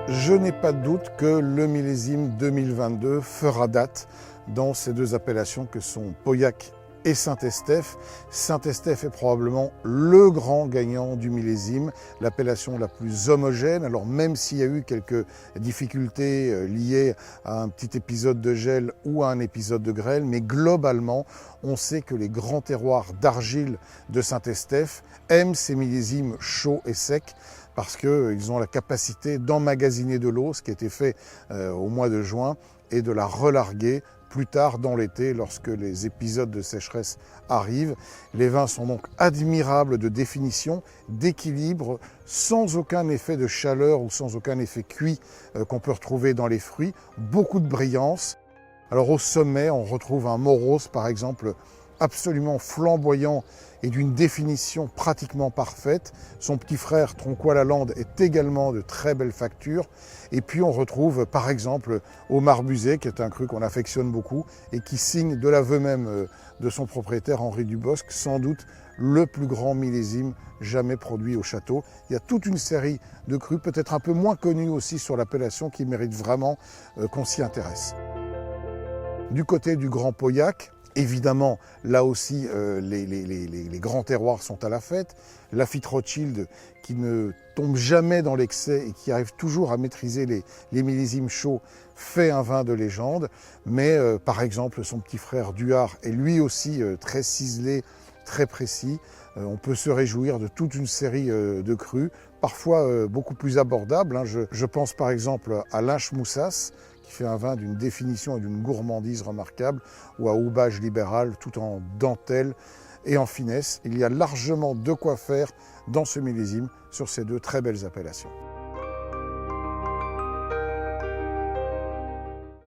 Je n'ai pas de doute que le millésime 2022 fera date dans ces deux appellations que sont Pauillac et Saint-Estèphe. Saint-Estèphe est probablement le grand gagnant du millésime, l'appellation la plus homogène. Alors même s'il y a eu quelques difficultés liées à un petit épisode de gel ou à un épisode de grêle, mais globalement, on sait que les grands terroirs d'argile de Saint-Estèphe aiment ces millésimes chauds et secs parce qu'ils ont la capacité d'emmagasiner de l'eau, ce qui a été fait au mois de juin, et de la relarguer plus tard dans l'été lorsque les épisodes de sécheresse arrivent. Les vins sont donc admirables de définition, d'équilibre, sans aucun effet de chaleur ou sans aucun effet cuit qu'on peut retrouver dans les fruits. Beaucoup de brillance. Alors au sommet, on retrouve un Morose par exemple, absolument flamboyant et d'une définition pratiquement parfaite. Son petit frère Tronquoy-Lalande est également de très belle facture. Et puis on retrouve par exemple au Marbuzet, qui est un cru qu'on affectionne beaucoup et qui signe de l'aveu même de son propriétaire Henri Dubosc, sans doute le plus grand millésime jamais produit au château. Il y a toute une série de crus, peut-être un peu moins connus aussi sur l'appellation, qui méritent vraiment qu'on s'y intéresse. Du côté du Grand Pauillac, évidemment, là aussi, les grands terroirs sont à la fête. Lafite Rothschild, qui ne tombe jamais dans l'excès et qui arrive toujours à maîtriser les millésimes chauds, fait un vin de légende. Mais par exemple, son petit frère Duhart est lui aussi très ciselé, très précis. On peut se réjouir de toute une série de crus, parfois beaucoup plus abordables. Je pense par exemple à Linche Moussas, qui fait un vin d'une définition et d'une gourmandise remarquable, ou à Houbbage Libéral, tout en dentelle et en finesse. Il y a largement de quoi faire dans ce millésime sur ces deux très belles appellations.